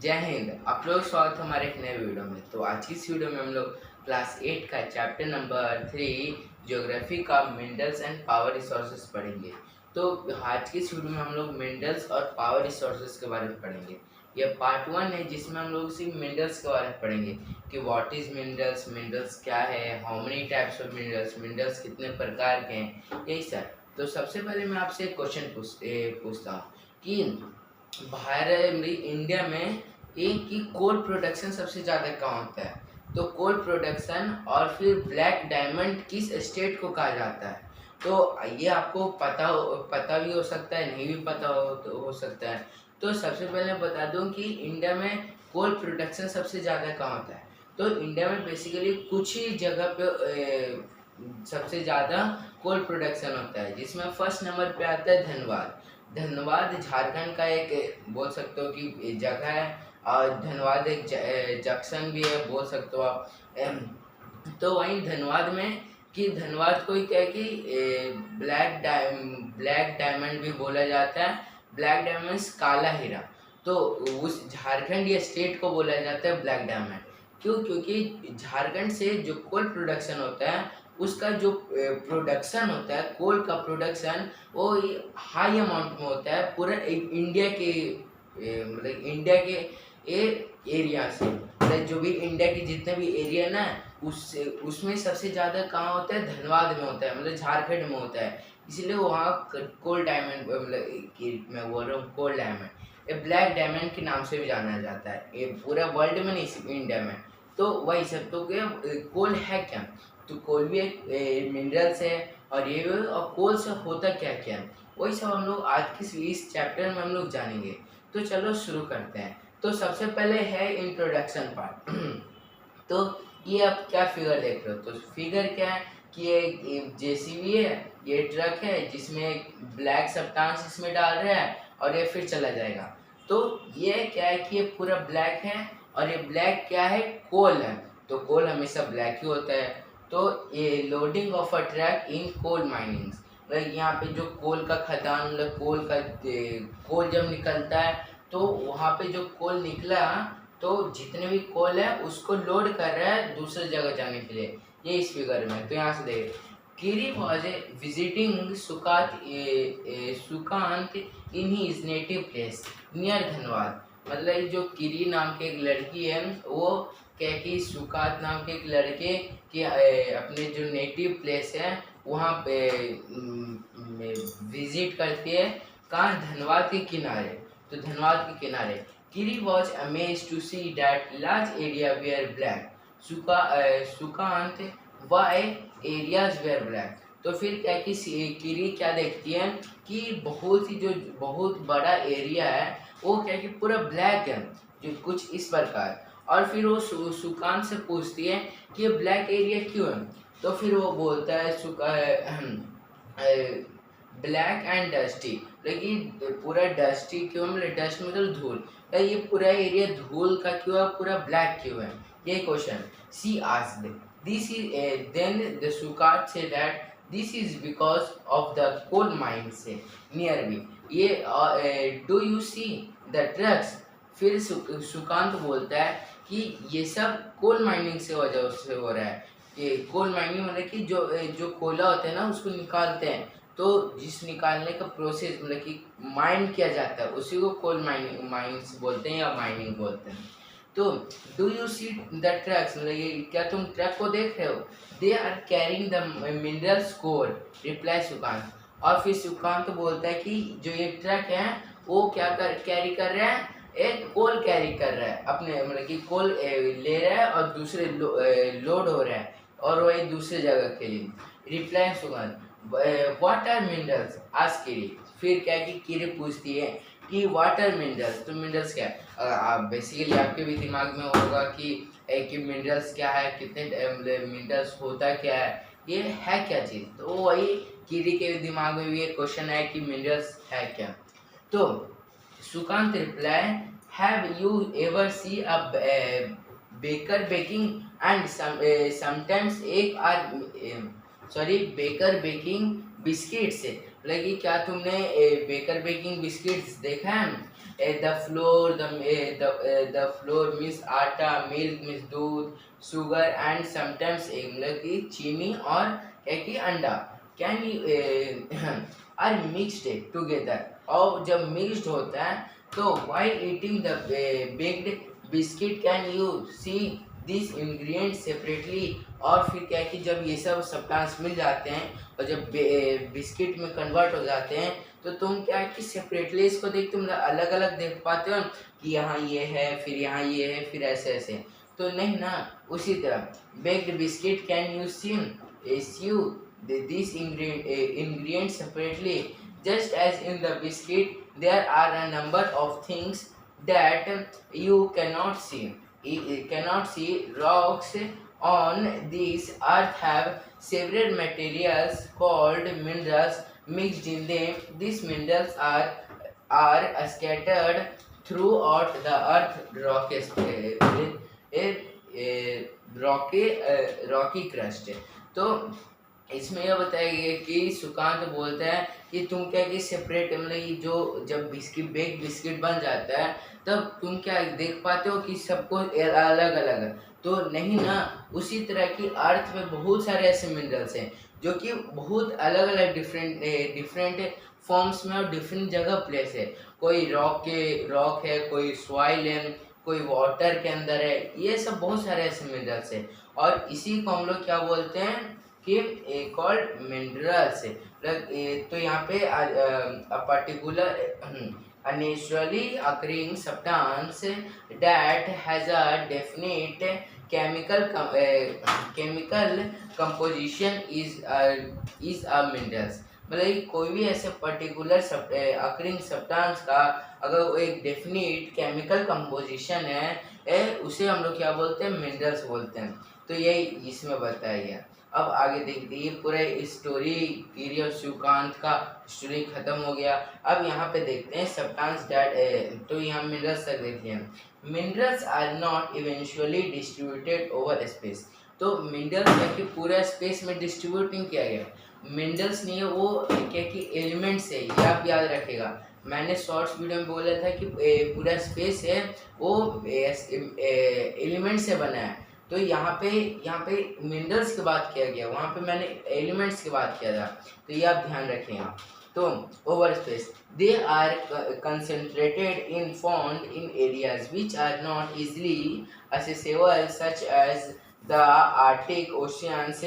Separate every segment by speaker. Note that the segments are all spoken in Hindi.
Speaker 1: जय हिंद। आप लोग स्वागत है हमारे एक नए वीडियो में। तो आज की इस वीडियो में हम लोग क्लास 8 का चैप्टर नंबर 3 ज्योग्राफी का मिनरल्स एंड पावर रिसोर्सेज पढ़ेंगे। तो आज की इस वीडियो में हम लोग मिनरल्स और पावर रिसोर्सेज के बारे में पढ़ेंगे। यह पार्ट 1 है जिसमें हम लोग सिर्फ मिनरल्स के बारे में पढ़ेंगे कि व्हाट इज मिनरल्स, मिनरल्स क्या है, how many types of minerals, minerals कितने प्रकार के हैं, यही सर। तो सबसे पहले मैं आपसे एक क्वेश्चन पूछता हूँ कि भारत इंडिया में एक की कोल प्रोडक्शन सबसे ज़्यादा कहाँ होता है। तो कोल प्रोडक्शन और फिर ब्लैक डायमंड किस स्टेट को कहा जाता है। तो ये आपको पता भी हो सकता है, नहीं भी पता हो सकता है। तो सबसे पहले मैं बता दूं कि इंडिया में कोल प्रोडक्शन सबसे ज़्यादा कहाँ होता है। तो इंडिया में बेसिकली कुछ ही जगह पे सबसे ज़्यादा कोल प्रोडक्शन होता है, जिसमें फर्स्ट नंबर पे आता है धनबाद। धनबाद झारखंड का एक बोल सकते हो कि जगह है, और धनबाद एक जंक्शन भी है बोल सकते हो आप। तो वहीं धनबाद में कि धनबाद को ही क्या है कि ब्लैक डायमंड भी बोला जाता है। ब्लैक डायमंड काला हीरा। तो उस झारखंड या स्टेट को बोला जाता है ब्लैक डायमंड। क्यों? क्योंकि झारखंड से जो कोल प्रोडक्शन होता है, उसका जो प्रोडक्शन होता है, कोल का प्रोडक्शन, वो हाई अमाउंट में होता है पूरा इंडिया के मतलब इंडिया के एरिया से। मतलब जो भी इंडिया के जितने भी एरिया ना, उससे उसमें सबसे ज़्यादा कहाँ होता है, धनबाद में होता है, मतलब झारखंड में होता है। इसलिए वहाँ कोल डायमंड, मतलब मैं बोल रहा हूँ कोल डायमंड, ये ब्लैक डायमंड के नाम से भी जाना जाता है, ये पूरा वर्ल्ड में नहीं सिर्फ इंडिया में। तो वही सब। तो क्या कोल है क्या? तो कोल भी एक मिनरल्स है, और ये भी, और कोल से होता क्या क्या, वही सब हम लोग आज की इस चैप्टर में हम लोग जानेंगे। तो चलो शुरू करते हैं। तो सबसे पहले है इंट्रोडक्शन पार्ट। तो ये आप क्या फिगर देख रहे हो? तो फिगर क्या है कि ये जेसीबी है, ये ट्रक है जिसमें ब्लैक सब्सटेंस इसमें डाल रहा है, और ये फिर चला जाएगा। तो ये क्या है कि ये पूरा ब्लैक है, और ये ब्लैक क्या है, कोल है। तो कोल हमेशा ब्लैक ही होता है। तो ये loading of a truck in coal mining, मतलब यहाँ पे जो कोल का खदान, मतलब कोल जब निकलता है, तो वहाँ पे जो कोल निकला, तो जितने भी कोल है उसको लोड कर रहा है दूसरे जगह जाने के लिए। ये इस फिगर में। तो यहाँ से देखिए, Kiri was visiting Sukant in his native place near Dhanbad. मतलब ये जो कीरी नाम की एक लड़की है, वो क्या कि सुकांत नाम के एक लड़के के अपने जो नेटिव प्लेस है वहाँ पे विजिट करती है। कहाँ? धनबाद के किनारे। तो धनबाद के किनारे Kiri was amazed to see that large area were black. Sukant, why areas were black? तो फिर क्या कि किरी क्या देखती है कि बहुत बड़ा एरिया है, वो क्या कि पूरा ब्लैक है, जो कुछ इस प्रकार। और फिर वो सुकांत से पूछती है कि ये ब्लैक एरिया क्यों है। तो फिर वो बोलता है ब्लैक एंड डस्टी, लेकिन पूरा डस्टी क्यों, मतलब डस्ट मतलब धूल, तो ये पूरा एरिया धूल का क्यों है, पूरा ब्लैक क्यों है, ये question she asked. This is then the Sukant says that this is because of the coal mine से नियर मी। ये do you see the trucks. फिर सुकांत बोलता है कि ये सब कोल माइनिंग से वजह से हो रहा है। ये कोल माइनिंग मतलब कि जो कोयला होता है ना, उसको निकालते हैं, तो जिस निकालने का प्रोसेस मतलब कि माइन किया जाता है, उसी को कोल माइनिंग बोलते हैं या माइनिंग बोलते हैं। तो do you see the trucks, मतलब ये क्या तुम ट्रक को देख रहे हो? They are carrying the minerals core, reply Sukant. और फिर सुकांत बोलता है कि जो ये ट्रक है वो क्या कैरी कर रहा है, एक कोल कैरी कर रहा है अपने, मतलब कि कोल ले रहा है और दूसरे लोड हो रहा है, और वही दूसरे जगह के लिए। Reply Sukant, what are minerals, आज किरी। फिर क्या है कि किरी पूछती है कि व्हाट आर मिनरल्स, तो मिनरल्स क्या है। आप बेसिकली आपके भी दिमाग में होगा कि मिनरल्स क्या है, कितने मिनरल्स होता क्या है, ये है क्या चीज़। तो वही किरी के दिमाग में भी एक क्वेश्चन है कि मिनरल्स है क्या। तो Sukant reply, have you ever see a baker baking and sometimes egg or sorry baker baking biscuits, मतलब कि क्या तुमने बेकर बेकिंग बिस्किट्स देखा है? The flour means आटा, milk means दूध, sugar and sometimes egg मतलब कि चीनी और क्या कि अंडा कैन आर मिक्सड टुगेदर। और जब मिक्सड होता है तो while eating the baked biscuit can you see these ingredients separately। और फिर क्या है कि जब ये सब सब्सटेंस मिल जाते हैं और जब बिस्किट में कन्वर्ट हो जाते हैं तो तुम क्या है कि सेपरेटली इसको देख तुम अलग अलग देख पाते हो कि यहाँ ये है फिर यहाँ ये है फिर ऐसे ऐसे, तो नहीं ना। उसी तरह baked biscuit can you see you these ingredients separately, just as in the biscuit there are a number of things that you cannot see. Rocks on this earth have several materials called minerals mixed in them. These minerals are scattered throughout the earth rocky crust। तो इसमें यह बताया गया कि सुकांत बोलता है कि तुम क्या कि सेपरेट मतलब ये जो जब बेक बिस्किट बन जाता है तब तुम क्या देख पाते हो कि सबको अलग अलग है, तो नहीं ना। उसी तरह की अर्थ में बहुत सारे ऐसे मिनरल्स हैं जो कि बहुत अलग अलग डिफरेंट फॉर्म्स में और डिफरेंट जगह प्लेस है। कोई रॉक है, कोई सॉइल है, कोई वाटर के अंदर है, ये सब बहुत सारे ऐसे मिनरल्स हैं। और इसी को हम लोग क्या बोलते हैं कि कॉल्ड मिनरल्स है। तो यहाँ पे particular a naturally occurring substance that has a definite chemical composition is a minerals। मतलब कोई भी ऐसे पर्टिकुलर अकरिंग सब्सटेंस का अगर वो एक डेफिनेट केमिकल कंपोजिशन है उसे हम लोग क्या बोलते हैं, मिनरल्स बोलते हैं। तो यही इसमें बताया गया। अब आगे देखते हैं, ये पूरा स्टोरी गिरी शिवकांत का स्टोरी खत्म हो गया। अब यहाँ पे देखते हैं सब्सटेंस दैट, तो यहाँ मिनरल्स तक देखते हैं। Minerals are not eventually distributed over space. तो मिनरल्स है कि पूरा स्पेस में डिस्ट्रीब्यूट नहीं किया गया, मिनरल्स नहीं है वो क्या कि एलिमेंट्स है, ये आप याद रखेगा। मैंने शॉर्ट्स वीडियो में बोला था कि पूरा स्पेस है वो एलिमेंट से बना है। तो यहाँ पे मिनरल्स की बात किया गया, वहाँ पे मैंने एलिमेंट्स की बात किया था, तो ये आप ध्यान रखें यहाँ। तो over space they are concentrated in found in areas which are not easily accessible such as the Arctic oceans,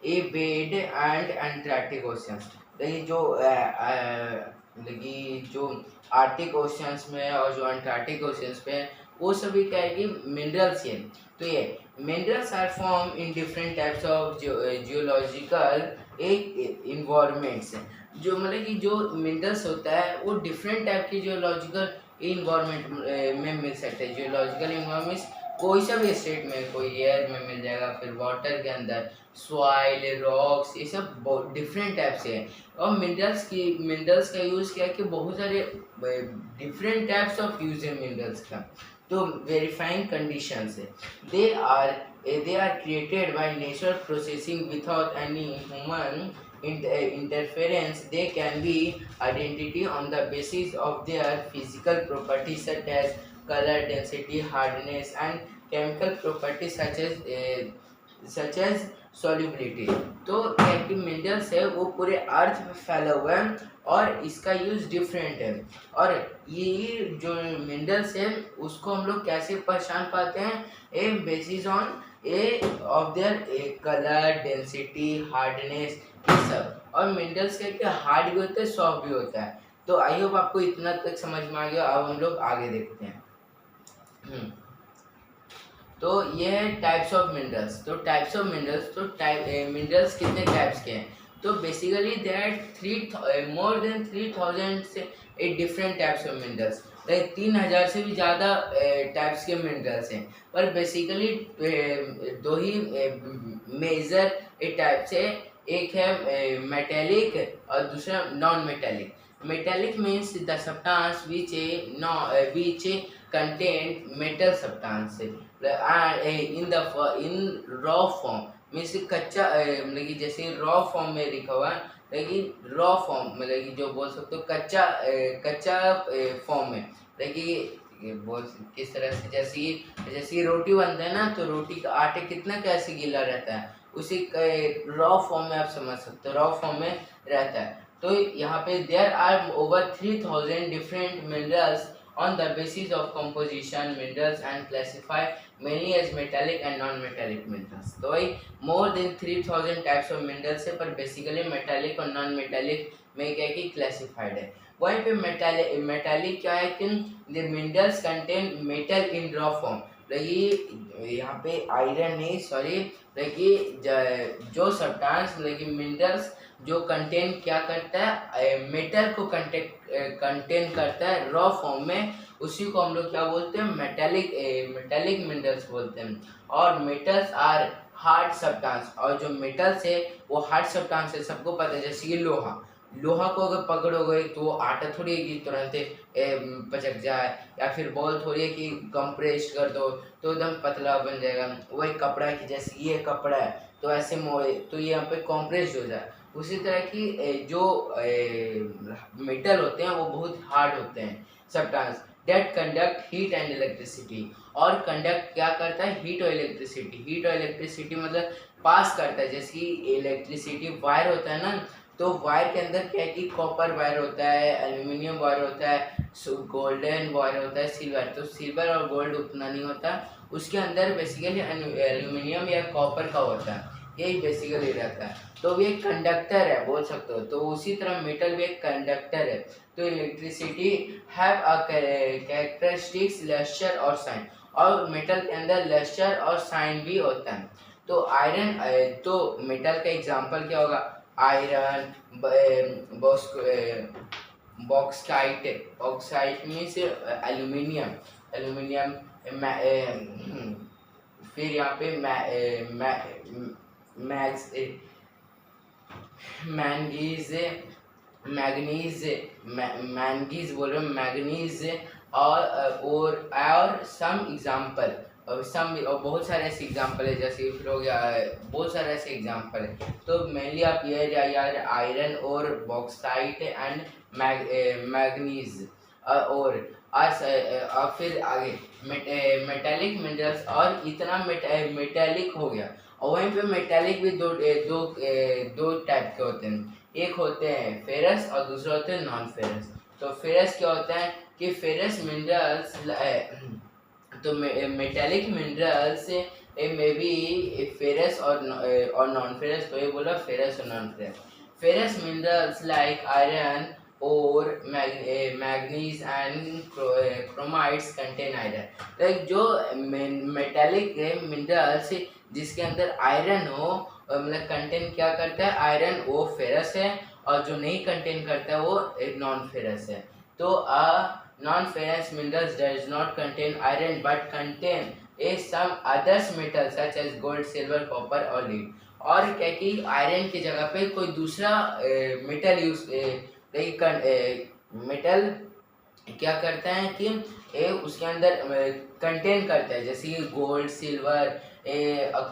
Speaker 1: a bed and Antarctic oceans. देखिए जो आर्टिक ओशियंस में और जो एंटार्क्टिक ओशियंस में वो सभी क्या है कि मिनरल्स हैं। तो ये minerals are form in different types of geological environments. जो मतलब कि जो मिनरल्स होता है वो डिफरेंट टाइप की जियोलॉजिकल इन्वायरमेंट में मिल सकते हैं। जियोलॉजिकल इन्वायरमेंट्स कोई सा भी स्टेट में, कोई एयर में मिल जाएगा, फिर वाटर के अंदर सॉइल, रॉक्स, ये सब बहुत डिफरेंट टाइप से है। और मिनरल्स का यूज़ क्या है कि बहुत सारे डिफरेंट टाइप्स ऑफ यूज है मिनरल्स का। तो वेरीफाइंग कंडीशंस है, they are created by natural processing without any human interference. They can be identity on the basis of their physical properties such as color, density, hardness and chemical properties such as solubility। तो क्या मिनरल्स है वो पूरे अर्थ में फैला हुआ है और इसका यूज डिफरेंट है। और ये जो मिनरल्स है उसको हम लोग कैसे पहचान पाते हैं, ए basis on of their colour, density, hardness, ये सब। और मिनरल्स क्या हार्ड भी होता है, सॉफ्ट भी होता है। तो आई होप आपको इतना तक समझ में आ गया। अब हम लोग आगे देखते हैं। तो ये है टाइप्स ऑफ मिनरल्स। तो टाइप्स ऑफ मिनरल्स, तो मिनरल्स कितने टाइप्स के हैं, तो बेसिकली देयर मोर देन 3000 से डिफरेंट टाइप्स ऑफ मिनरल्स, 3000 से भी ज़्यादा टाइप्स के मिनरल्स हैं। पर बेसिकली दो ही मेजर टाइप्स है, एक है मेटेलिक और दूसरा non metallic. Metallic means the substance which contain metal substance in raw form means कच्चा मतलब कि जैसे रॉ फॉर्म में लिखा हुआ है, लेकिन रॉ फॉर्म मतलब कि जो बोल सकते हो कच्चा फॉर्म में, देखिए ये बहुत किस तरह से, जैसे रोटी बनता है ना, तो रोटी का आटे कितना कैसे गीला रहता है, उसी रॉ फॉर्म में आप समझ सकते हो, रॉ फॉर्म में रहता है। तो यहाँ पे there are over 3000 different minerals on the basis of composition minerals and classify mainly as metallic and non-metallic minerals। तो भाई more than 3000 types of minerals है, पर basically metallic और non-metallic में क्या है कि classified है। वहीं पे metallic क्या है कि the minerals contain metal in raw form। देखिए यहाँ पे आयरन नहीं, सॉरी, देखिए जो सब्सटेंस मतलब मिनरल्स जो कंटेन क्या करता है, मेटल को कंटेन करता है रॉ फॉर्म में, उसी को हम लोग क्या बोलते हैं, मेटेलिक मिनरल्स बोलते हैं। और मेटल्स आर हार्ड सब्सटेंस, और जो मेटल्स है वो हार्ड सब्सटेंस है, सबको पता है। जैसे कि लोहा को अगर पकड़ोगे तो वो आटा थोड़ी है कि तुरंत पचक जाए, या फिर बॉल थोड़ी है कि कंप्रेस कर दो तो एकदम पतला बन जाएगा। वही कपड़ा की, जैसे ये कपड़ा है तो ऐसे मोड़े तो ये यहाँ पे कॉम्प्रेस हो जाए। उसी तरह की जो मेटल होते हैं वो बहुत हार्ड होते हैं substance date conduct heat and electricity. और कंडक्ट क्या करता है, हीट और इलेक्ट्रिसिटी। हीट और इलेक्ट्रिसिटी मतलब पास करता है। जैसे कि इलेक्ट्रिसिटी वायर होता है ना, तो वायर के अंदर क्या है कि कॉपर वायर होता है, एल्यूमिनियम वायर होता है, गोल्डन वायर होता है, सिल्वर। तो सिल्वर और गोल्ड उतना नहीं होता, उसके अंदर बेसिकली एल्यूमिनियम या कॉपर का होता है, यही बेसिकली रहता है। तो भी एक कंडक्टर है बोल सकते हो। तो उसी तरह मेटल भी एक कंडक्टर है। तो electricity have a characteristics lustre और साइन, और मेटल के अंदर लस्टर और साइन भी होता है। तो आयरन, तो मेटल का एग्जांपल क्या होगा, iron, bauxite means aluminium, aluminium, फिर यहाँ पे मैंगनीज, मैंगनीज बोल रहे मैंगनीज, और सम एग्जाम्पल, और बहुत सारे ऐसे एग्जाम्पल है, जैसे फिर हो गया बहुत सारे ऐसे एग्जाम्पल है। तो मेनली आप ये यार आयरन और बॉक्साइट एंड मैग्नीज, और फिर आगे मेटेलिक मिनरल्स, और इतना मेटेलिक हो गया। और वहीं पे मेटेलिक भी दो टाइप के होते हैं, एक होते हैं फेरस और दूसरे होते हैं नॉन फेरस। तो फेरस क्या होता है कि फेरस मिनरल्स, तो मेटेलिक मिनरल्स में भी फेरस और नॉन फेरस। तो ये बोला फेरस और non ferrous. Ferrous minerals like iron और manganese and chromides contain iron. Like जो मेटेलिक मिनरल्स जिसके अंदर आयरन हो, मतलब कंटेन क्या करता है आयरन, वो फेरस है, और जो नहीं कंटेन करता है वो नॉन फेरस है। तो non-ferrous minerals does not contain iron but contain some others metals such as gold, silver, copper और lead। और क्या कि आयरन की जगह पे कोई दूसरा मेटल यूज, मेटल क्या करता है कि उसके अंदर कंटेन करता है, जैसे कि गोल्ड, सिल्वर,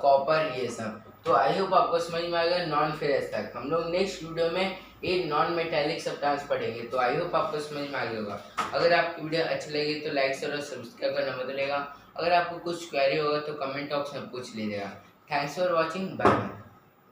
Speaker 1: कॉपर, ये सब। तो आई होप आपको समझ में आएगा नॉन फेरस तक। हम लोग नेक्स्ट वीडियो में ये नॉन मेटेलिक सब्सटेंस पढ़ेंगे। तो आई होप आपको समझ में आ गया होगा। अगर आपकी वीडियो अच्छी लगी तो लाइक शेयर और सब्सक्राइब करना मत भूलिएगा। अगर आपको कुछ क्वेरी होगा तो कमेंट बॉक्स में पूछ लीजिएगा। Thanks for watching, bye.